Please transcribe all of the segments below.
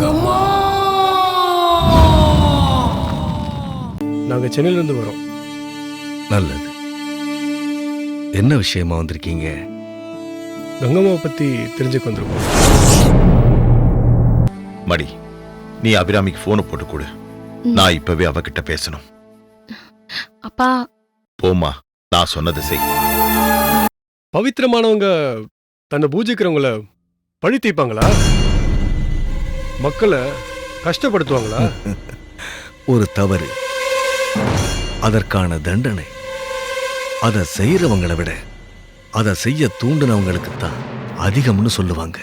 கங்கம்மா, நாங்க சென்னையில இருந்து வரோம். நல்லது. என்ன விஷயமா வந்திருக்கீங்க? கங்கம்மாவை பத்தி தெரிஞ்சுக்க வந்திருக்கோம். மடி, நீ அபிராமிக்கு போனை போட்டு கொடு. நான் இப்பவே அவகிட்ட பேசணும். அப்பா போமா, நான் சொன்னதை செய். பவித்திரமானவங்க தன்னை பூஜிக்கிறவங்கள பழி தீர்ப்பாங்களா? மக்களை கஷ்டப்படுத்துவாங்களா? ஒரு தவறு, அதற்கான தண்டனை அதை செய்யறவங்களை விட அதை செய்ய தூண்டினவங்களுக்கு தான் அதிகம்னு சொல்லுவாங்க.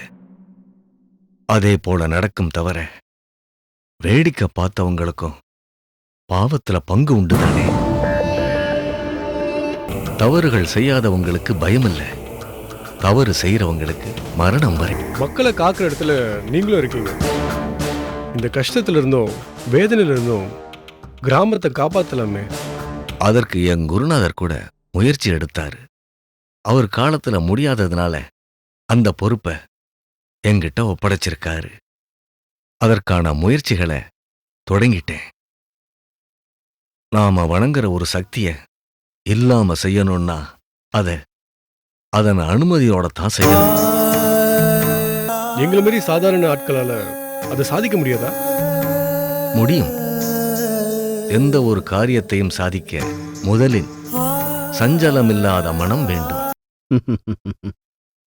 அதே போல நடக்கும் தவிர வேடிக்கை பார்த்தவங்களுக்கும் பாவத்துல பங்கு உண்டு தானே. தவறுகள் செய்யாதவங்களுக்கு பயம் இல்லை, தவறு செய்யறவங்களுக்கு மரணம் வரை. மக்களை காக்கிற இடத்துல நீங்களும் இருக்கீங்க. இந்த கஷ்டத்துல இருந்தும் வேதனையில இருந்தும் கிராமத்தை காப்பாத்தலாமே. அதற்கு என் குருநாதர் கூட முயற்சி எடுத்தாரு. அவர் காலத்துல முடியாததுனால அந்த பொறுப்பை என்கிட்ட ஒப்படைச்சிருக்காரு. அதற்கான முயற்சிகளை தொடங்கிட்டேன். நாம வணங்குற ஒரு சக்திய இல்லாம செய்யணும்னா அதன் அனுமதியோட தான் செய்யணும். எங்களை மாதிரி சாதாரண ஆட்களால அதை சாதிக்க முடியாதா? முடியும். எந்த ஒரு காரியத்தையும் சாதிக்க முதலில் சஞ்சலமில்லாத மனம் வேண்டும்.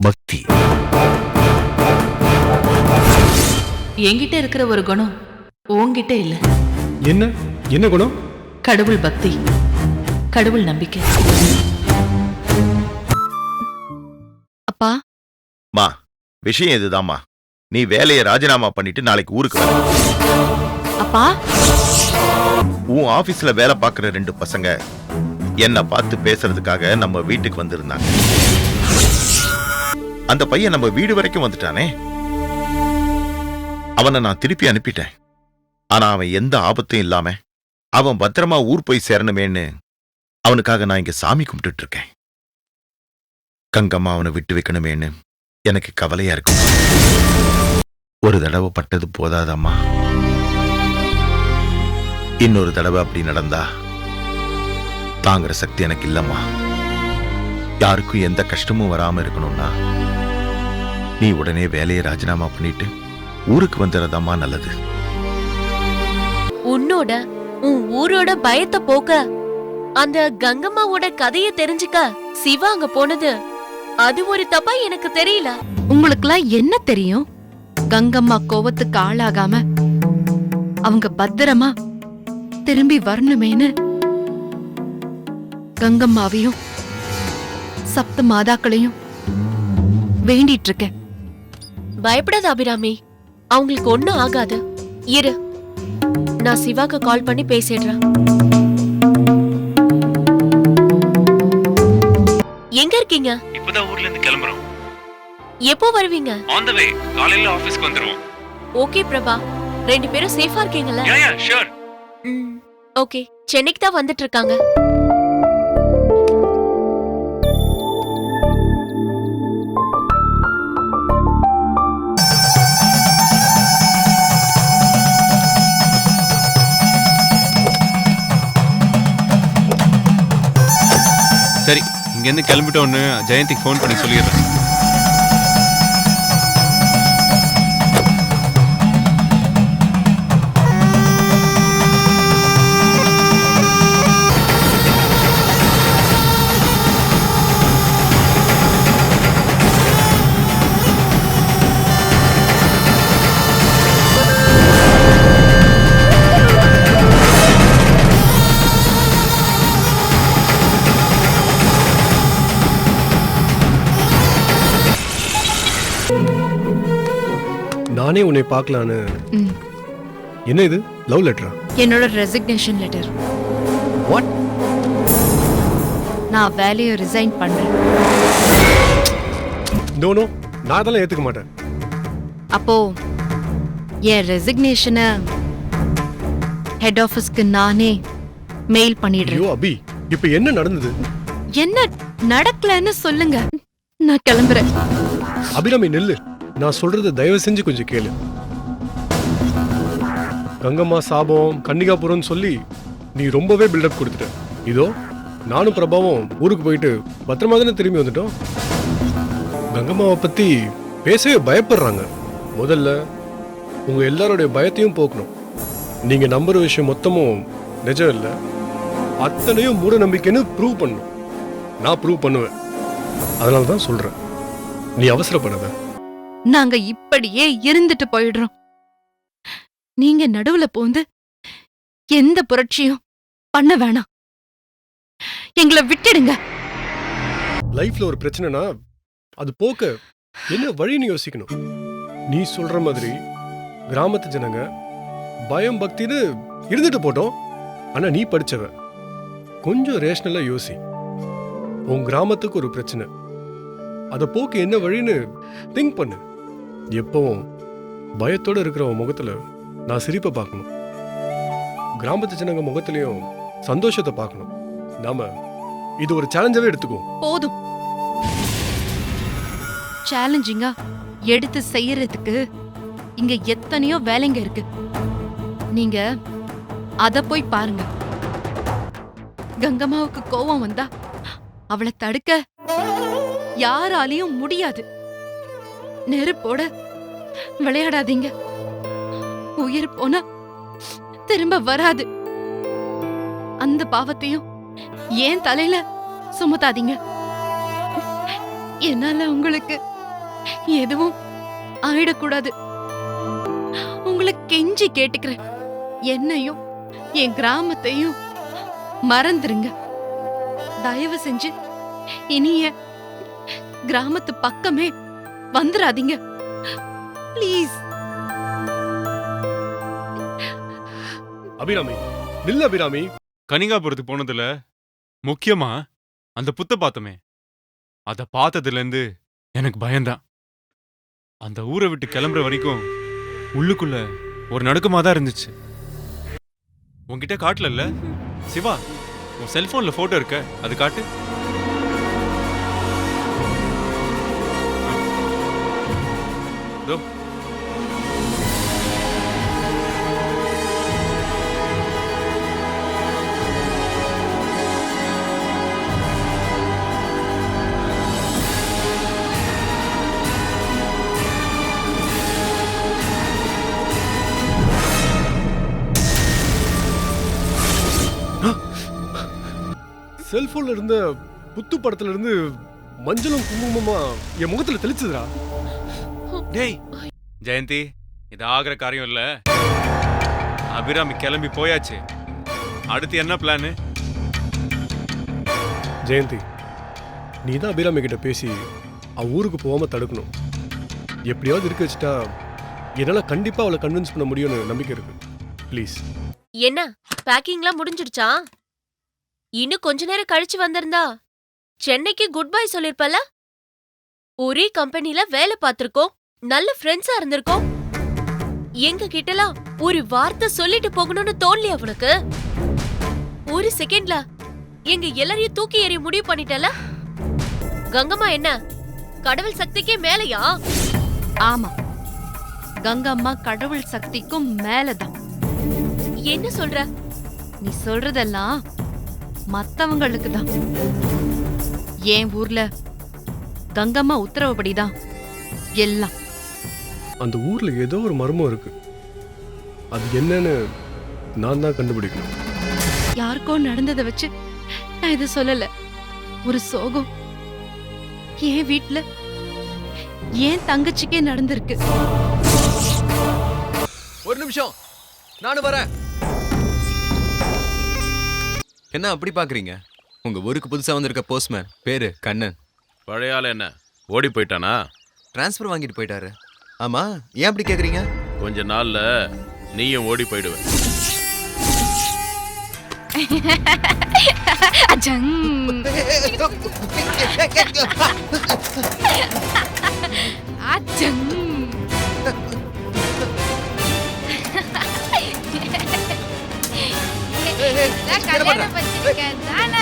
பக்தி. என்கிட்ட இருக்கிற ஒரு குணம் உன்கிட்ட இல்ல. என்ன என்ன குணம்? கடவுள் பக்தி, கடவுள் நம்பிக்கை. அப்பா, மா, விஷயம் இதுதாம்மா. நீ வேலையை ராஜினாமா பண்ணிட்டு நாளைக்கு ஊருக்கு வர. அப்பா, உன் ஆபீஸ்ல வேலை பார்க்கிற 2 பசங்க என்ன பார்த்து பேசுறதுக்காக நம்ம வீட்டுக்கு வந்திருந்தாங்க. அந்த பையன் நம்ம வீடு வரைக்கும் வந்துட்டானே. அவனை நான் திருப்பி அனுப்பிட்டேன். ஆனா அவன் எந்த ஆபத்தும் இல்லாம அவன் பத்திரமா ஊர் போய் சேரணுமேன்னு அவனுக்காக நான் இங்க சாமி கும்பிட்டு இருக்கேன். கங்கம்மா அவனை விட்டு வைக்கணுமேன்னு எனக்கு கவலையா இருக்கு. ஒரு தடவை பட்டது போதாதம்மா, இன்னொரு தடவை அப்படி நடந்தா தாங்குற சக்தி எனக்கு இல்லம்மா. யாருக்கும் எந்த கஷ்டமும் வராம இருக்கணும்னா நீ உடனே வேலையை ராஜினாமா பண்ணிட்டு ஊருக்கு வந்துறதாம்மா நல்லது. உன்னோட உன் ஊரோட பயத்தை போக்க அந்த கங்கம்மாவோட கதையை தெரிஞ்சுக்க சிவா அங்க போனது அது ஒரு தப்பா எனக்கு தெரியல. உங்களுக்குலாம் என்ன தெரியும்? கங்கம்மா கோவத்துக்கு ஆளாகாம அவங்க பத்திரமா திரும்பி வரணுமேனு கங்கம்மாவையும் சப்த மாதாக்களையும் வேண்டிட்டு இருக்கேன். பயப்படாத அபிராமி, அவங்களுக்கு ஒண்ணும் ஆகாது. இரு, நான் சிவாக்கு கால் பண்ணி பேசிடுறேன். எங்க இருக்கீங்க? இப்பதான் ஊர்ல இருந்து கிளம்புறோம். எப்போ வருவீங்க? ஆன் தி வே. காலையில ஆபீஸ்க்கு வந்துருவோம். ஓகே பிரபா, 2 பேரும் சேஃபா இருக்கீங்களா? Yeah sure. ஓகே, சென்னைக்கு தான் வந்துட்டு இருக்காங்க. சரி, இங்க இருந்து கிளம்பிட்டோன்னு ஜெயந்திக்கு ஃபோன் பண்ணி சொல்லிடுறேன். நானே உன்னை பார்க்கலான்னு. என்ன இது, லவ் லெட்டரா? என்னோட ரெசிக்னேஷன் லெட்டர். வாட்? நான் வேலையை ரிசைன் பண்றேன். நோ நோ, நான் அதெல்லாம் ஏத்துக்க மாட்டேன். அப்போ என் ரெசிக்னேஷனை ஹெட் ஆபீஸ்க்கு நானே மெயில் பண்ணிடுறேன். ஐயோ அபி, இப்ப என்ன நடந்தது? என்ன நடக்கலன்னு சொல்லுங்க, நான் கிளம்புறேன். அபிராமி நில்லு, நான் சொல்றத தயவு செஞ்சு கொஞ்சம் கேளு. கங்கம்மா சாபம் கன்னிகாபுரம்னு சொல்லி நீ ரொம்பவே பில்டப் கொடுத்துட்ட. இதோ நானும் பிரபாவும் ஊருக்கு போயிட்டு பத்திரமா தானே திரும்பி வந்துட்டோம். கங்கம்மாவை பத்தி பேசவே பயப்படுறாங்க. முதல்ல உங்க எல்லாருடைய பயத்தையும் போக்கணும். நீங்க நம்புற விஷயம் மொத்தமும் நிஜம் இல்லை, அத்தனையும் மூட நம்பிக்கைன்னு ப்ரூவ் பண்ணும். நான் ப்ரூவ் பண்ணுவேன். அதனால தான் சொல்றேன், நீ அவசரப்படாத. நாங்க இப்படியே இருந்துட்டு போயிடுறோம். நீங்க நடுவுல போந்து எந்த புரட்சியும் பண்ண வேணாம். எங்களை விட்டுடுங்க. லைஃப்ல ஒரு பிரச்சனைனா அது போக்க என்ன வழின்னு யோசிக்கணும். நீ சொல்ற மாதிரி கிராமத்து ஜனங்க பயம் பக்தின்னு இருந்துட்டு போட்டோம். ஆனா நீ படிச்சவ, கொஞ்சம் ரேஷனலா யோசி. உன் கிராமத்துக்கு ஒரு பிரச்சனை, அதை போக்க என்ன வழின்னு திங்க் பண்ணு. எப்பவும் பயத்தோட இருக்கிற உன் முகத்துல நான் சிரிப்பை பார்க்கணும், கிராமத்து ஜனங்க முகத்திலையும் சந்தோஷத்தை பார்க்கணும். நாம இது ஒரு சேலஞ்சாவே எடுத்துக்குவோம். போதும். சேலஞ்சிங்கா எடுத்து செய்யறதுக்கு இங்க எத்தனையோ வேலைங்க இருக்கு. நீங்க அத போய் பாருங்க. கங்கம்மாவுக்கு கோவம் வந்தா அவளை தடுக்க யாராலையும் முடியாது. நெருப்போட விளையாடாதீங்க. உயிர் போனா திரும்ப வராது. அந்த பாவத்தையும் ஏன் தலையில சுமத்தாதீங்க. என்னால உங்களுக்கு எதுவும் ஆயிடக்கூடாது. உங்களை கெஞ்சி கேட்டுக்கிறேன், என்னையும் என் கிராமத்தையும் மறந்துருங்க. தயவு செஞ்சு இனிய கிராமத்து பக்கமே வந்துடாதீங்க ப்ளீஸ். அபிராமி, நில்ல அபிராமி. கனிகாபுரத்துக்கு போனதுல முக்கியமா அந்த புத்த பார்த்தோமே, அத பார்த்ததுல இருந்து எனக்கு பயம்தான். அந்த ஊரை விட்டு கிளம்புற வரைக்கும் உள்ளுக்குள்ள ஒரு நடுக்கமா தான் இருந்துச்சு. உன்கிட்ட காட்டல சிவா, உன் செல்போன்ல போட்டோ இருக்க, அது காட்டு. இதோ. செல்போன்ல இருந்த புத்து படத்துல இருந்து மஞ்சளும் குங்குமமா என் முகத்துல தெளிச்சதுடா. டேய் ஜெயந்தி, இது ஆகிற காரியம் இல்ல. அபிராமி கிளம்பி போயாச்சு. அடுத்து என்ன பிளானு? ஜெயந்தி, நீ தான் அபிராமி கிட்ட பேசி அவ ஊருக்கு போகாம தடுக்கணும். எப்படியாவது இருக்க வச்சுட்டா என்னால கண்டிப்பா அவளை கன்வின்ஸ் பண்ண முடியும்னு நம்பிக்கை இருக்கு. ப்ளீஸ். என்ன பேக்கிங்லாம் முடிஞ்சிடுச்சா? இன்னும் கொஞ்ச நேரம் கழிச்சு வந்திருந்தா சென்னைக்கு குட் பை சொல்லிருப்பல. ஒரே கம்பெனில வேலை பார்த்திருக்கோம், நல்ல ஃப்ரெண்ட்ஸா இருந்திருக்கோம். எங்க கிட்டலாம் ஒரு வார்த்தை சொல்லிட்டு போகணும்னு தோணலையா உனக்கு? ஒரு செகண்ட்ல எங்க எல்லாரையும் தூக்கி எறிய முடிவு பண்ணிட்டல. கங்கம்மா என்ன கடவுள் சக்திக்கே மேலையா? ஆமா, கங்கம்மா கடவுள் சக்திக்கும் மேலதான். என்ன சொல்ற? நீ சொல்றதெல்லாம் மத்தவங்களுக்கு தான். என் ஊர்ல கங்கம்மா உத்தரவுப்படிதான் எல்லாம். அந்த ஊர்ல ஏதோ ஒரு மர்மம் இருக்கு. அது என்னன்னு நான் தான் கண்டுபிடிக்கணும். யாருக்கோ நடந்ததை வச்சு நான் இதை சொல்லல. ஒரு சோகம் என் வீட்ல என் தங்கச்சிக்கே நடந்திருக்கு. ஒரு நிமிஷம், நானும் வரேன். என்ன அப்படி பாக்குறீங்க? உங்க ஊருக்கு புதுசா வந்திருக்க போஸ்ட்மேன் பேரு கண்ணன். பழைய ஆள் என்ன ஓடி போயிட்டானா? டிரான்ஸ்ஃபர் வாங்கிட்டு போயிட்டாரு. ஆமா, ஏன் அப்படி கேக்குறீங்க? கொஞ்ச நாள்ல நீயும் ஓடி போயிடுவ. அஜங். அஜங். கல்யாணம் பண்ணிருக்கேன் தானே?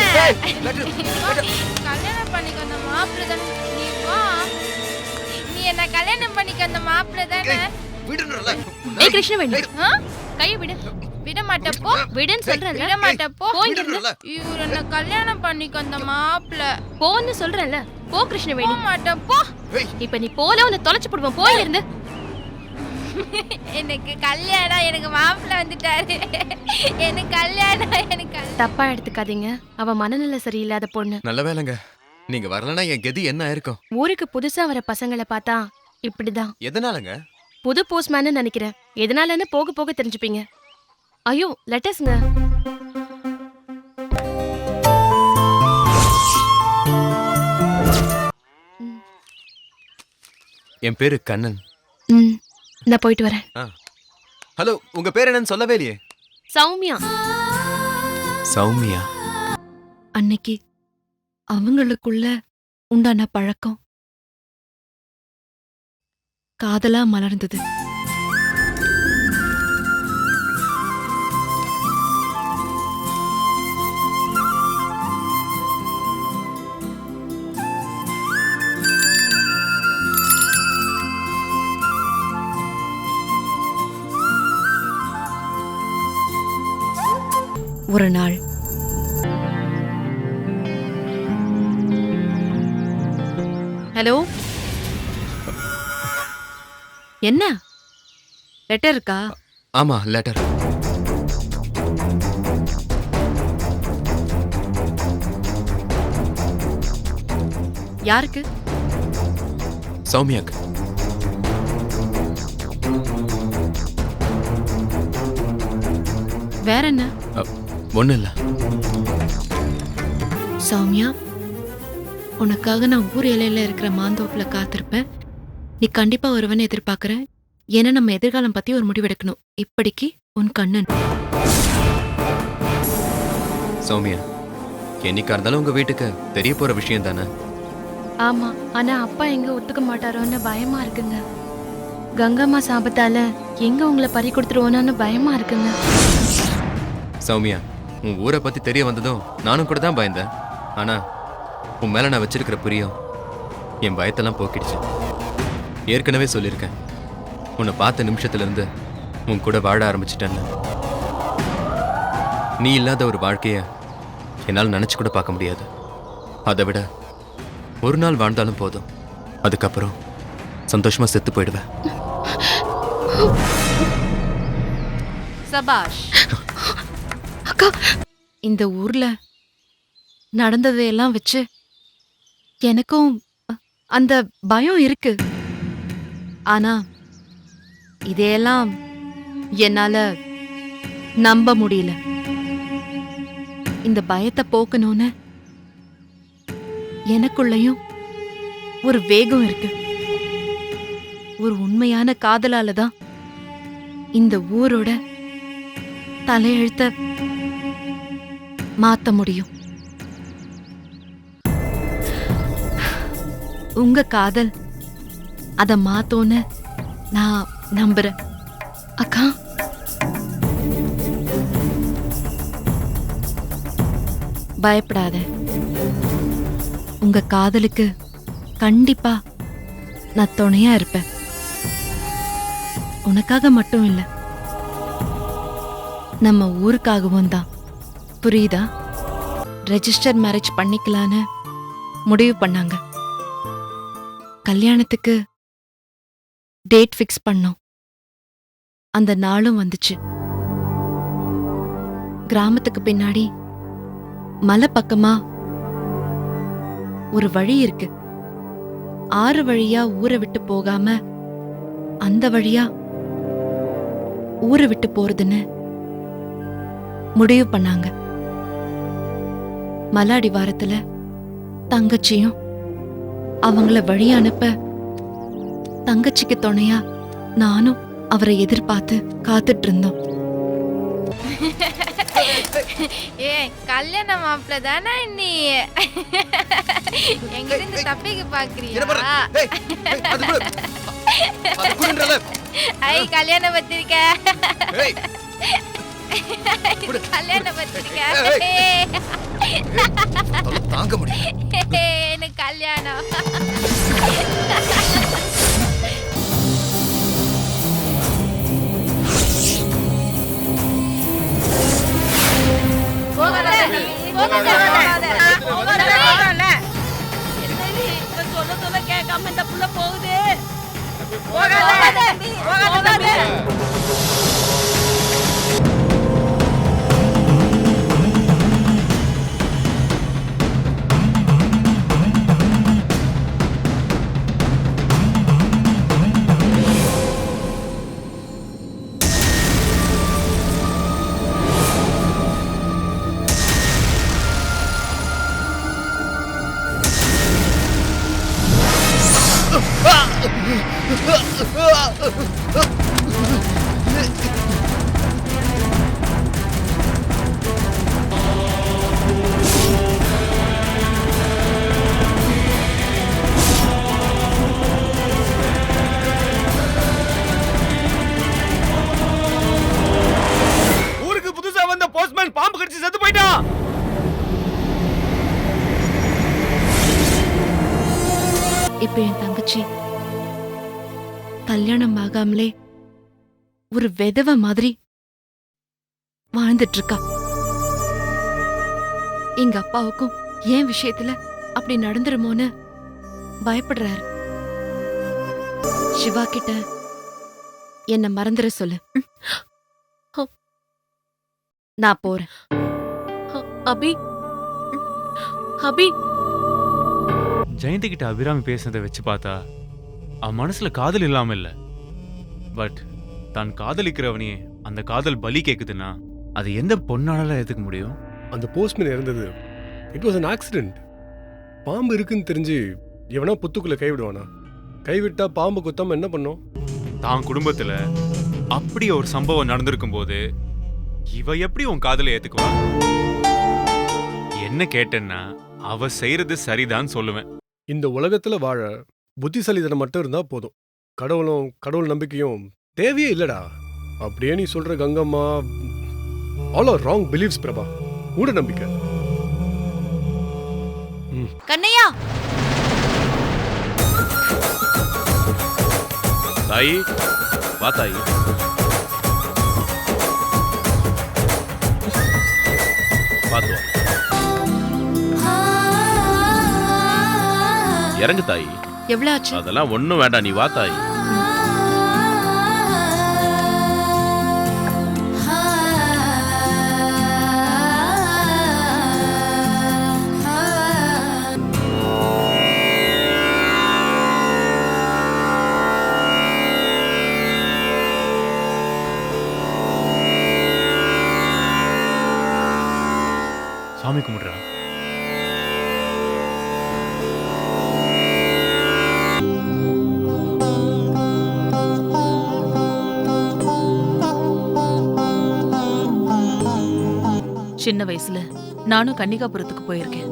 கல்யாணம் பண்ணிக்க அந்த மாப்பிள்ளை தானே? நீ வா, நீ என்ன கல்யாணம் பண்ணிக்க அந்த மாப்பிள்ளை தானே? ஏய் கிருஷ்ணவேணி, கைய விடு. விட மாட்டேன் போ. விடுன்னு சொல்றேன்ல. விட மாட்டேன் போ. போ இங்க இருந்து. இவர் என்ன கல்யாணம் பண்ணிக்க அந்த மாப்பிள்ள. போன்னு சொல்றேன்ல. போ போக கிருஷ்ணவேணி. மாட்டேன் போ. இப்ப நீ போல உன்னை தொலைச்சு போடுவேன். போய் இருந்து. எனக்கு கல்யாணம், எனக்கு மாப்பிள்ள வந்துட்டாரு. எனக்கு கல்யாணம், எனக்கு தப்பா எடுத்துக்காதீங்க. அவ மனநிலை சரியில்லாத பொண்ணு. நல்ல வேலைங்க. நீங்க வரலனா என் கதி என்ன ஆயிருக்கும்? ஊருக்கு புதுசா வர பசங்களை பார்த்தா இப்படிதான். எதனாலங்க? புது போஸ்ட்மேன்னு நினைக்கிறேன். எதனாலன்னு போக போக தெரிஞ்சுப்பீங்க. ஐயோ லெட்டர்ஸ்ங்க. என் பேரு கண்ணன். நான் போயிட்டு வரேன். ஹலோ, உங்க பேர் என்னன்னு சொல்லவே இல்லையே. சௌமியா. சௌமியா. அன்னைக்கு அவங்களுக்குள்ள உண்டான பழக்கம் காதலா மலர்ந்தது. ஒரு நாள் ஹலோ, என்ன லெட்டர் இருக்கா? ஆமா, லெட்டர். யாருக்கு? சௌமியாக்கு. வேற என்ன? ஒண்ணும் இல்ல. சௌமியா, உனக்காக நான் ஊர் எல்லையில இருக்கிற மாந்தோப்புல காத்திருப்பேன். நீ கண்டிப்பா வருவன்னு எதிர்பார்க்கறேன். ஏன்னா நம்ம எதிர்காலம் பத்தி ஒரு முடிவெடுக்கணும். இப்படிக்கு உன் கண்ணன். சௌமியா, என்னைக்கா இருந்தாலும் உங்க வீட்டுக்கு தெரிய போற விஷயம் தானே. ஆமா, ஆனா அப்பா எங்க ஒத்துக்க மாட்டாரோன்னு பயமா இருக்குங்க. கங்கம்மா சாபத்தால எங்க உங்களை பறி கொடுத்துருவோன்னு பயமா இருக்குங்க. சௌமியா, உன் ஊரை பத்தி தெரிய வந்ததும் நானும் கூட தான் பயந்தேன். ஆனா உன் மேல நான் வச்சிருக்கிற புரியும் என் பயத்தெல்லாம் போக்கிடுச்சு. ஏற்கனவே சொல்லியிருக்கேன், உன்னை பார்த்த நிமிஷத்துல இருந்து உன் கூட வாழ ஆரம்பிச்சிட்டேன்னு. நீ இல்லாத ஒரு வாழ்க்கைய என்னால் நினைச்சு கூட பார்க்க முடியாது. அதை விட ஒரு நாள் வாழ்ந்தாலும் போதும், அதுக்கப்புறம் சந்தோஷமா செத்து போயிடுவேன். சபாஷ். அக்கா, இந்த ஊர்ல நடந்ததையெல்லாம் வச்சு எனக்கும் அந்த பயம் இருக்கு. ஆனா இதையெல்லாம் என்னால நம்ப முடியல. இந்த பயத்தை போக்கணும்னு எனக்குள்ளயும் ஒரு வேகம் இருக்கு. ஒரு உண்மையான காதலால தான் இந்த ஊரோட தலையெழுத்த மாத்த முடியும். உங்க காதல் அத மாத்தோன்னு நான் நம்புறேன். அக்கா, பயப்படாத. உங்க காதலுக்கு கண்டிப்பா நான் துணையா இருப்பேன். உனக்காக மட்டும் இல்ல, நம்ம ஊருக்காகவும் தான். புரியுதா? ரெஜிஸ்டர் மேரேஜ் பண்ணிக்கலான்னு முடிவு பண்ணாங்க. கல்யாணத்துக்கு டேட் ஃபிக்ஸ் பண்ணோம். அந்த நாளும் வந்துச்சு. கிராமத்துக்கு பின்னாடி மலை பக்கமா ஒரு வழி இருக்கு. ஆறு வழியா ஊரை விட்டு போகாம அந்த வழியா ஊரை விட்டு போறதுன்னு முடிவு பண்ணாங்க. மலை அடிவாரத்துல தங்கச்சியும் அவங்கள வழி அனுப்ப தங்கச்சிக்கு துணையா நானும் அவரை எதிர்பார்த்து காத்துட்டு இருந்தோம். ஏ கல்யாண மாப்பிள்ள தானே நீ? எங்க இருந்து தப்பிக்க பாக்குறியா? ஐ கல்யாண பத்திரிக்கை, கல்யாண பத்திரிக்கை. தாங்க முடியும். எனக்கு கல்யாணம். சொல்ல கேட்காம இந்த புள்ள போகுது. ஊருக்கு புதுசா வந்த போஸ்ட்மேன் பாம்பு கடிச்சு செத்து போயிட்டான். இப்ப என் தங்கச்சி கல்யாணம் ஆகாமலே ஒரு விதவை மாதிரி வாழ்ந்துட்டு இருக்கா. எங்க அப்பாவுக்கும் என் விஷயத்துல அப்படி நடந்துருமோன்னு பயப்படுறாரு. சிவா கிட்ட என்ன மறந்துட சொல்லு. நான் போறேன். அபி அபி ஜெயந்தி கிட்ட அபிராமி பேசுனதை வச்சு பார்த்தா அவன் மனசுல காதல் இல்லாம இல்ல. பட் தான் காதலிக்கிறவனே அந்த காதல் பலி கேக்குதுன்னா அது எந்த பொண்ணால ஏத்துக்க முடியும்? அந்த போஸ்ட்மேன் இறந்தது இட் வாஸ் an ஆக்சிடென்ட். பாம்பு இருக்குன்னு தெரிஞ்சு எவனா புத்துக்குள்ள கைவிடுவானா? கைவிட்டா பாம்பு குத்தாம என்ன பண்ணும்? தான் குடும்பத்துல அப்படி ஒரு சம்பவம் நடந்திருக்கும் போது இவ எப்படி உன் காதலை ஏத்துக்குவா? என்ன கேட்டேன்னா அவ செய்யறது சரிதான் சொல்லுவேன். இந்த உலகத்துல வாழ புத்திசாலித்தனம் மட்டும் இருந்தா போதும். கடவுளும் கடவுள் நம்பிக்கையும் தேவையே இல்லடா. அப்படியே நீ சொல்ற Gangamma all are wrong beliefs Prabha. மூட நம்பிக்கை. கண்ணையா, தாயி வா தாயி. பாத்து வா. இறங்கு தாயி. எவ்வளவு ஆச்சு? அதெல்லாம் ஒண்ணும் வேண்டாம், நீ வா தாயி. சாமி கும்பிடுறா. சின்ன வயசுல நானும் கன்னிகாபுரத்துக்கு போயிருக்கேன்.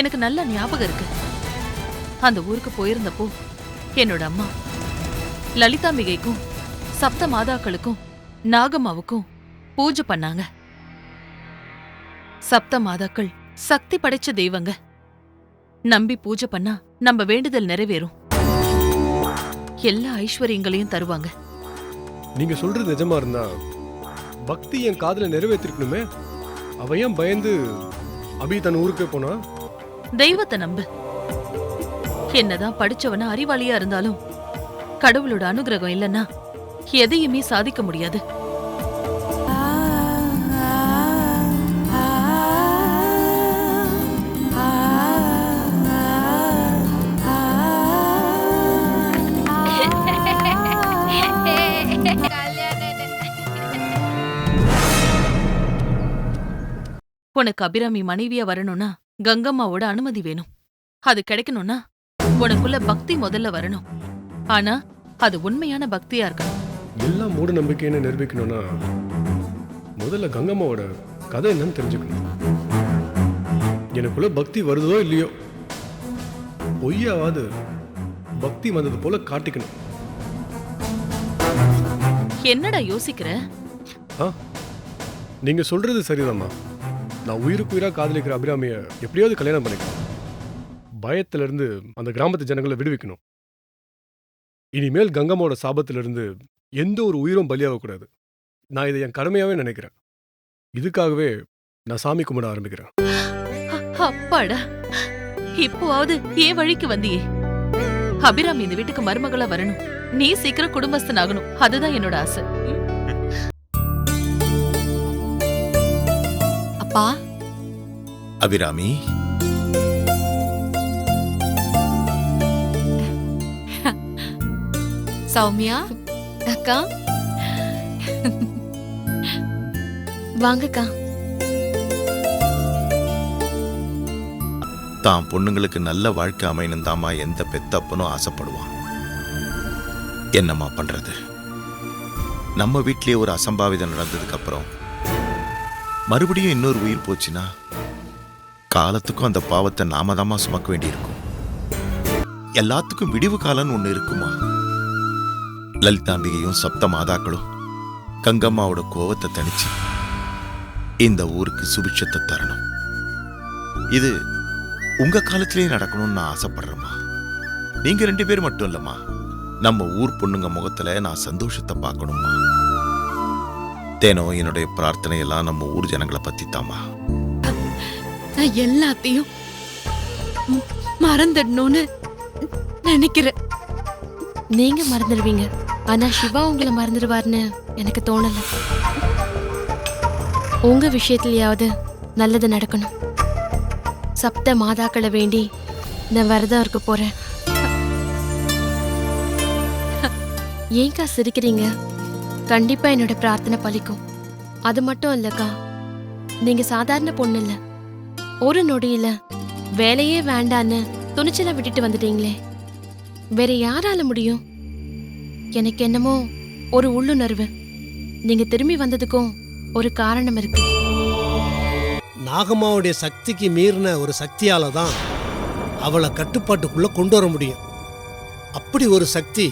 எனக்கு நல்ல ஞாபகம் இருக்கு. அந்த ஊருக்கு போயிருந்தப்போ என்னோட அம்மா லலிதாம்பிகைக்கும் சப்த மாதாக்களுக்கும் நாகம்மாவுக்கும் பூஜை பண்ணாங்க. சப்த மாதாக்கள் சக்தி படைச்ச தெய்வங்க. நம்பி பூஜை பண்ணா நம்ம வேண்டுதல் நிறைவேறும், எல்லா ஐஸ்வர்யங்களையும் தருவாங்க. நீங்க சொல்றது நிஜமா இருந்தா பக்தி என் காதல நிறைவேற்றிருக்கணுமே. அவ ஏன் பயந்து அபி தன் ஊருக்கே போனா? தெய்வத்தை நம்பு. என்னதான் படிச்சவன அறிவாளியா இருந்தாலும் கடவுளோட அனுகிரகம் இல்லைன்னா எதையுமே சாதிக்க முடியாது. உனக்கு அபிராமி மனைவியா வரணும்னா கங்கம்மாவோட அனுமதி வேணும். அது கிடைக்கணும்னா உனக்குள்ள பக்தி முதல்ல வரணும். ஆனா அது உண்மையான பக்தியா இருக்கணும். எல்லாம் மூட நம்பிக்கைன்னு நிரூபிக்கணும்னா முதல்ல கங்கம்மாவோட கதை என்னன்னு தெரிஞ்சுக்கணும். எனக்குள்ள பக்தி வருதோ இல்லையோ, பொய்யாவது பக்தி வந்தது போல காட்டிக்கணும். என்னடா யோசிக்கிற? நீங்க சொல்றது சரிதாம்மா. நான் உயிருக்கு உயிரா காதலிக்கிற அபிராமிய எப்படியாவது கல்யாணம் பண்ணிக்கணும். பயத்துல இருந்து அந்த கிராமத்து ஜனங்களை விடுவிக்கணும். இனிமேல் கங்கம்மாவோட சாபத்திலிருந்து எந்த ஒரு உயிரும் பலியாகக்கூடாது. நான் இதை என் கடமையாவே நினைக்கிறேன். இதுக்காகவே நான் சாமி கும்பிட ஆரம்பிக்கிறேன். அப்பாடா, இப்போவாவது ஏன் வழிக்கு வந்தியே. அபிராமி இந்த வீட்டுக்கு மருமகளா வரணும். நீ சீக்கிரம் குடும்பஸ்தன் ஆகணும். அதுதான் என்னோட ஆசை. அப்பா, அபிராமி, சௌமியா, அக்கா வாங்கக்கா. தான் பொண்ணுங்களுக்கு நல்ல வாழ்க்கை அமையணும் தாமா எந்த பெத்தப்பனும் ஆசைப்படுவான். என்னம்மா பண்றது? நம்ம வீட்லயே ஒரு அசம்பாவிதம் நடந்ததுக்கு அப்புறம் மறுபடியும் இன்னொரு உயிர் போச்சுன்னா காலத்துக்கும் அந்த பாவத்தை நாம தாமா சுமக்க வேண்டியிருக்கும். எல்லாத்துக்கும் விடிவு காலம்னு ஒண்ணு இருக்குமா? லலிதாம்பிகையும் சப்த மாதாக்களும் கங்கம்மாவோட கோவத்தை தணிச்சு இந்த ஊருக்கு சுபிட்சத்தை தரணும். இது உங்க காலத்திலேயே நடக்கணும்னு நான் ஆசைப்படுறேம்மா. நீங்க 2 பேர் மட்டும் இல்லம்மா, நம்ம ஊர் பொண்ணுங்க முகத்துல நான் சந்தோஷத்தை பார்க்கணும்மா. தேனோ என்னுடைய பிரார்த்தனை எல்லாம் நம்ம ஊர் ஜனங்களை பத்தி தாமா. நான் எல்லாத்தையும் மறந்துடணும்னு நினைக்கிறேன். நீங்க மறந்துடுவீங்க, ஆனா சிவா உங்களை மறந்துடுவார்னு எனக்கு தோணல. உங்க விஷயத்திலயாவது நல்லது நடக்கணும். சப்த மாதாக்களை வேண்டி நான் விரதம் இருக்க போறேன். ஏங்கா சிரிக்கிறீங்க? கண்டிப்பா என்னோட பிரார்த்தனை பலிக்கும். அது மட்டும் இல்லக்கா, நீங்க சாதாரண பொண்ணு இல்ல. ஒரு நொடியில வேலையே வேண்டான்னு துணிச்சலா விட்டுட்டு வந்துட்டீங்களே, வேற யாரால முடியும்? எனக்கு என்னமோ ஒரு உள்ளுணர்வு, நீங்க திரும்பி வந்ததுக்கும் ஒரு காரணம் இருக்கு. நாகம்மாவுடைய சக்திக்கு மீறின ஒரு சக்தியால தான் அவளை கட்டுப்பாட்டுக்குள்ள கொண்டு வர முடியும். அப்படி ஒரு சக்தி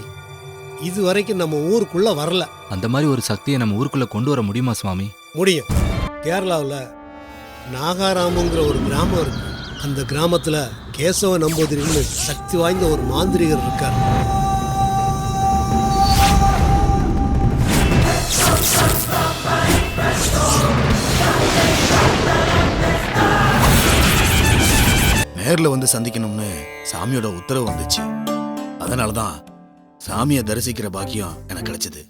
இதுவரைக்கும் நம்ம ஊருக்குள்ள வரல. அந்த மாதிரி ஒரு சக்தியை நம்ம ஊருக்குள்ள கொண்டு வர முடியுமா சுவாமி? முடியும். கேரளாவில் நாகாராமுங்கிற ஒரு கிராமம் இருக்கு. அந்த கிராமத்துல கேசவ நம்பூதிரின்னு சக்தி வாய்ந்த ஒரு மாந்திரிகர் இருக்கார். நேர்ல வந்து சந்திக்கணும்னு சாமியோட உத்தரவு வந்துச்சு. அதனாலதான் சாமியை தரிசிக்கிற பாக்கியம் எனக்கு கிடைச்சது.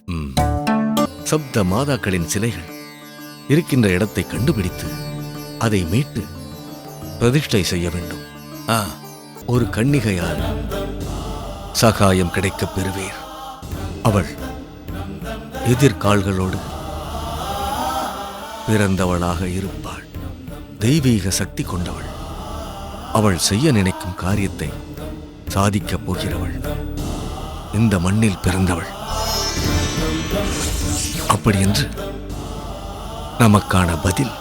சப்த மாதாக்களின் சிலைகள் இருக்கின்ற இடத்தை கண்டுபிடித்து அதை மீட்டு பிரதிஷ்டை செய்ய வேண்டும். ஒரு கன்னிகையால் சகாயம் கிடைக்கப் பெறுவீர். அவள் எதிர்கால்களோடு பிறந்தவளாக இருப்பாள். தெய்வீக சக்தி கொண்டவள். அவள் செய்ய நினைக்கும் காரியத்தை சாதிக்கப் போகிறவள். இந்த மண்ணில் பிறந்தவள். அப்படியென்று நமக்கான பதில்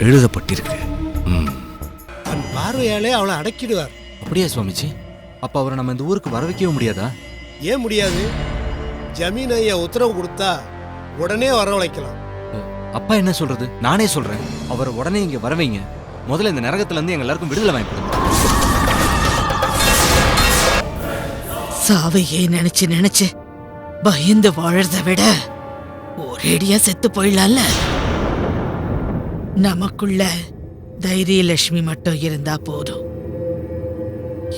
எழுதப்பட்டிருக்கு. தன் பார்வையாலே அவளை அடக்கிடுவார். அப்படியே சுவாமிஜி, அப்ப அவரை நம்ம இந்த ஊருக்கு வர வைக்கவே முடியாதா? ஏன் முடியாது? ஜமீன் ஐயா உத்தரவு கொடுத்தா உடனே வரவழைக்கலாம். அப்பா என்ன சொல்றது? நானே சொல்றேன், அவரை உடனே இங்க வர வைங்க. முதல்ல இந்த நரகத்துல இருந்து எங்க எல்லாருக்கும் விடுதலை வாங்கி கொடுங்க. சாவையே நினைச்சு நினைச்சு பயந்து வாழறத விட ஒரேடியா செத்து போயிடலாம்ல. நமக்குள்ள தைரியலட்சுமி மட்டும் இருந்தா போதும்.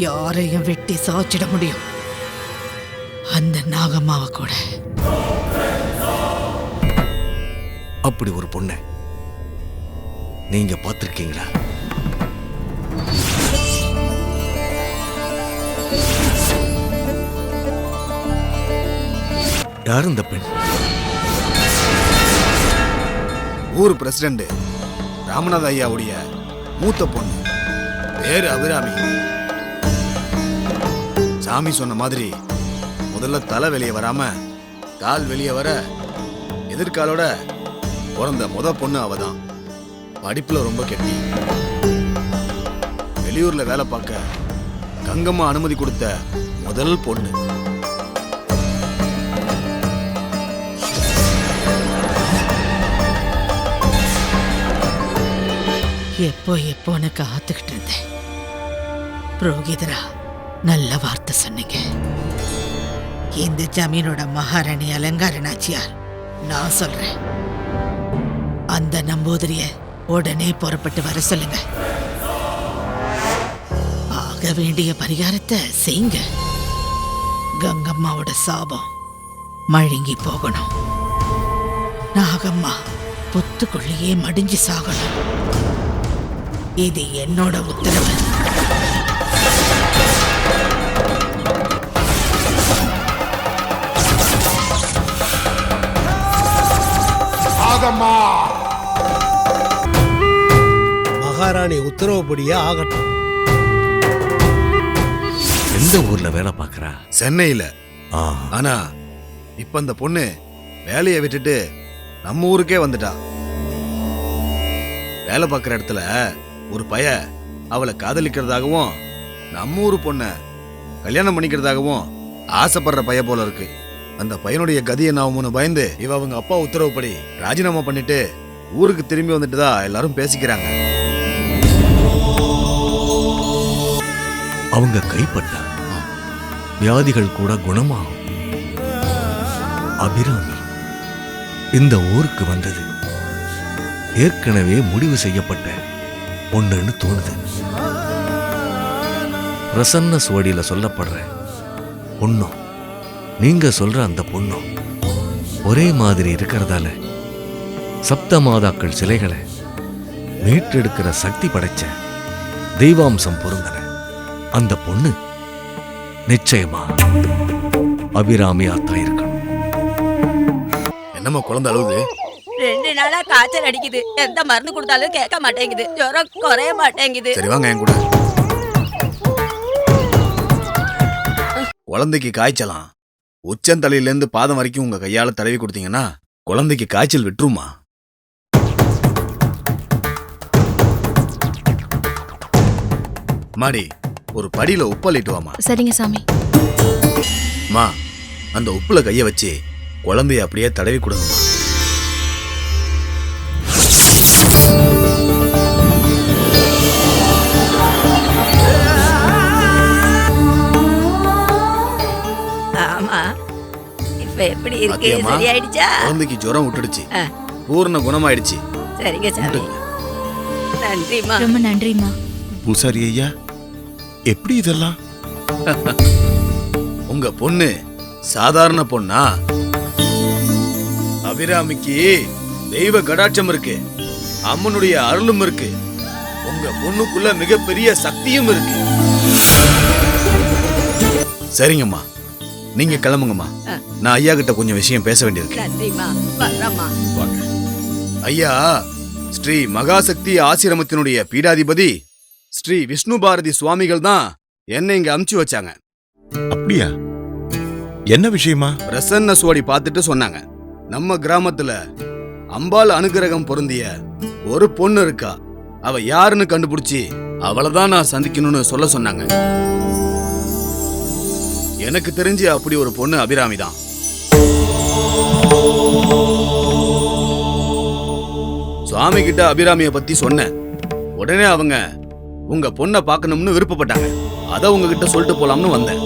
யாரையும் வெட்டி சாச்சிட முடியும். அந்த நாகம்மாவை கூட. அப்படி ஒரு பொண்ணை நீங்க பார்த்திருக்கீங்களா? யார் இந்த பெண்? ஊர் பிரசிடண்ட் ராமநாத ஐயாவுடைய மூத்த பொண்ணு. பேரு அபிராமி. சாமி சொன்ன மாதிரி முதல்ல தலை வெளியே வராம கால் வெளியே வர எதிர்காலோட பிறந்த பொண்ணு அவதான். படிப்புல ரொம்ப கெட்டி. வெளியூர்ல வேலை பார்க்க கங்கம்மா அனுமதி கொடுத்த முதல் பொண்ணு. எப்போன்னு காத்துக்கிட்டு இருந்தேன். புரோகிதரா, நல்ல வார்த்தை சொன்னீங்க. இந்த ஜமீனோட மகாராணி அலங்கார நாச்சியார் நான் சொல்றேன். அந்த நம்பூதிரிய உடனே புறப்பட்டு வர சொல்லுங்க. ஆக வேண்டிய பரிகாரத்தை செய்யுங்க. கங்கம்மாவோட சாபம் மழுங்கி போகணும். நாகம்மா புத்துக்குள்ளேயே மடிஞ்சு சாகணும். இது என்னோட உத்தரவு. மகாராணி உத்தரவுப்படியே ஆகட்டும். எந்த ஊர்ல வேலை பார்க்கறா? சென்னையில. ஆனா இப்ப அந்த பொண்ணு வேலையை விட்டுட்டு நம்ம ஊருக்கே வந்துட்டா. வேலை பார்க்குற இடத்துல ஒரு பைய அவளை காதலிக்கிறதாகவும் நம்ம ஊரு பொண்ண கல்யாணம் பண்ணிக்கிறதாகவும் ஆசைப்படுற பைய போல இருக்கு. அந்த பையனுடைய கதியை நான் பயந்து இவ அவங்க அப்பா உத்தரவுப்படி ராஜினாமா பண்ணிட்டு ஊருக்கு திரும்பி வந்துட்டுதா எல்லாரும் பேசிக்கிறாங்க. அவங்க கைப்பட்டா வியாதிகள் கூட குணமாகும். அபிராமி இந்த ஊருக்கு வந்தது ஏற்கனவே முடிவு செய்யப்பட்ட ஒண்ணுன்னு தோணுது. பிரசன்ன சுவடியில சொல்லப்படுற பொண்ணும் நீங்க சொல்ற அந்த பொண்ணும் ஒரே மாதிரி இருக்கிறதால சப்த மாதாக்கள் சிலைகளை மீட்டெடுக்கிற சக்தி படைச்ச தெய்வாம்சம் பொருந்தன அந்த பொண்ணு நிச்சயமா அபிராமியாத்தான் இருக்கணும். என்னம்மா குழந்தை அழுவுது? 2 நாளா காய்ச்சல் அடிக்குது. எந்த மருந்து கொடுத்தாலும் கேட்க மாட்டேங்குது. ஜுரம் குறைய மாட்டேங்குது. சரி வாங்க என் கூட. குழந்தைக்கு காய்ச்சலாம். உச்சந்தலையிலேருந்து பாதம் வரைக்கும் உங்க கையால தடவி கொடுத்தீங்கன்னா குழந்தைக்கு காய்ச்சல் விட்டுருமா? மாடி ஒரு படியில உப்பு அள்ளிட்டு வாமா. சரிங்க சாமி. மா அந்த உப்புல கைய வச்சு குழந்தைய அப்படியே தடவி கொடுங்கம்மா. ஆமா இப்ப எப்படி இருக்கு? சரியாயிடுச்சா? குழந்தைக்கு ஜுரம் விட்டுடுச்சு. பூர்ண குணமாயிடுச்சு. சரிங்க சாமி. நன்றிமா. ரொம்ப நன்றிமா. பூசாரி ஐயா எப்படி இதெல்லாம்? உங்க பொண்ணு சாதாரண பொண்ணா? அபிராமிக்கு தெய்வ கடாட்சம் இருக்கு. அம்மனுடைய அருளும் இருக்கு. உங்க பொண்ணுக்குள்ள மிகப்பெரிய சக்தியும் இருக்கு. சரிங்கம்மா நீங்க கிளம்புங்கம்மா. நான் ஐயா கிட்ட கொஞ்சம் விஷயம் பேச வேண்டியிருக்கு. நன்றிமா. வரமா. வாங்க. ஐயா ஸ்ரீ மகாசக்தி ஆசிரமத்தினுடைய பீடாதிபதி ஸ்ரீ விஷ்ணு பாரதி சுவாமிகள் தான் என்னை இங்க அமுச்சு வச்சாங்க. அப்படியா? என்ன விஷயமா? பிரசன்ன சுவடி பார்த்துட்டு சொன்னாங்க, நம்ம கிராமத்துல அம்பாள் அனுகிரகம் பொருந்திய ஒரு பொண்ணு இருக்கா. அவ யாருன்னு கண்டுபிடிச்சி அவளைதான் நான் சந்திக்கணும்னு சொல்ல சொன்னாங்க. எனக்கு தெரிஞ்சு அப்படி ஒரு பொண்ணு அபிராமி தான். சுவாமி கிட்ட அபிராமிய பத்தி சொன்னேன். உடனே அவங்க உங்க பொண்ணை பார்க்கணும்னு விருப்பப்பட்டாங்க. அத உங்ககிட்ட சொல்லிட்டு போலாம்னு வந்தேன்.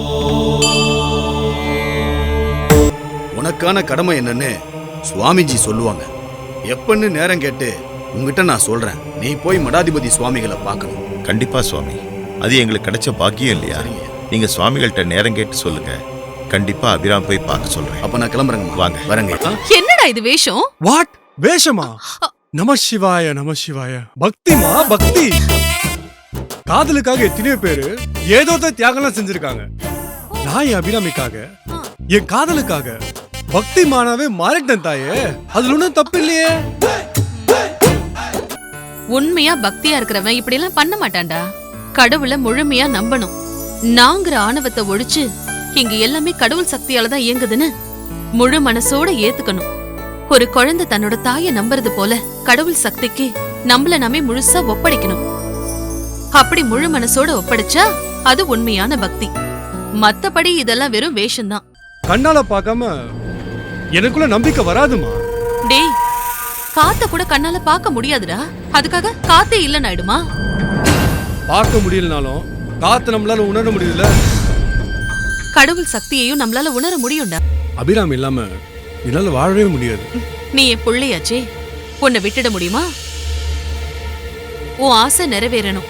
உனக்கான கடமை என்னன்னு சுவாமிஜி சொல்லுவாங்க. எப்பன்னு நேரம் கேட்டு உங்ககிட்ட நான் சொல்றேன். நீ போய் மடாதிபதி சுவாமிகளை பார்க்கணும். கண்டிப்பா சுவாமி, அது எங்களுக்கு கிடைச்ச பாக்கியம் இல்லையா? நீங்க சுவாமிகள்கிட்ட நேரம் கேட்டு சொல்லுங்க. கண்டிப்பா அபிராம் போய் பார்க்க சொல்றேன். அப்ப நான் கிளம்புறேங்க. வாங்க வரங்க. என்னடா இது வேஷம்? வாட் வேஷமா? நம சிவாய நம சிவாய. பக்திமா பக்தி. காதலுக்காக எத்தனையோ பேரு ஏதோ தியாகம்லாம் செஞ்சிருக்காங்க. நான் என் அபிராமிக்காக என் காதலுக்காக பக்தி மானாவே மாறிட்டேன் தாயே. அதுல ஒன்றும் தப்பு இல்லையே. உண்மையா பக்தியா இருக்கிறவன் இப்படி எல்லாம் பண்ண மாட்டான்டா. கடவுளை முழுமையா நம்பணும். நாங்கிற ஆணவத்தை ஒழிச்சு இங்க எல்லாமே கடவுள் சக்தியால தான் இயங்குதுன்னு முழு மனசோட ஏத்துக்கணும். ஒரு குழந்தை தன்னோட தாயை நம்புறது போல கடவுள் சக்திக்கு நம்மள நாமே முழுசா ஒப்படைக்கணும். அப்படி முழு மனசோட ஒப்படைச்சா அது உண்மையான பக்தி. மத்தபடி இதெல்லாம் வெறும் வேஷம்தான். கண்ணால பார்க்காம எனக்குள்ள நம்பிக்கை வராதுமா. டேய், காத்த கூட கண்ணால பார்க்க முடியாதுடா. அதுக்காக காத்தே இல்லன்னு ஆயிடுமா? பார்க்க முடியலனாலும் காத்து நம்மளால உணர முடியல. கடவுள் சக்தியையும் நம்மளால உணர முடியும்டா. அபிராமி இல்லாம என்னால வாழவே முடியாது. நீ என் புள்ளையாச்சே, உன்னை விட்டுட முடியுமா? உன் ஆசை நிறைவேறணும்.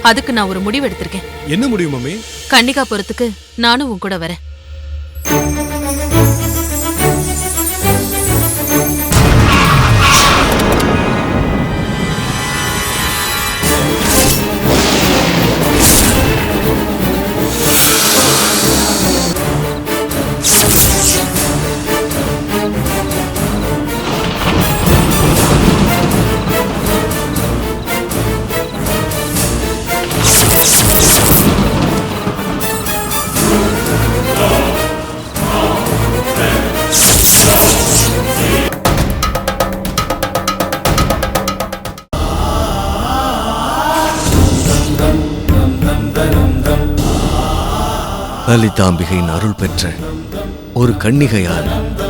அதுக்கு நான் ஒரு முடிவு எடுத்திருக்கேன். என்ன முடியும் மம்மி? கன்னிகாபுரத்துக்கு நானும் உன் கூட வரேன். லலிதாம்பிகையின் அருள் பெற்ற ஒரு கன்னிகையால்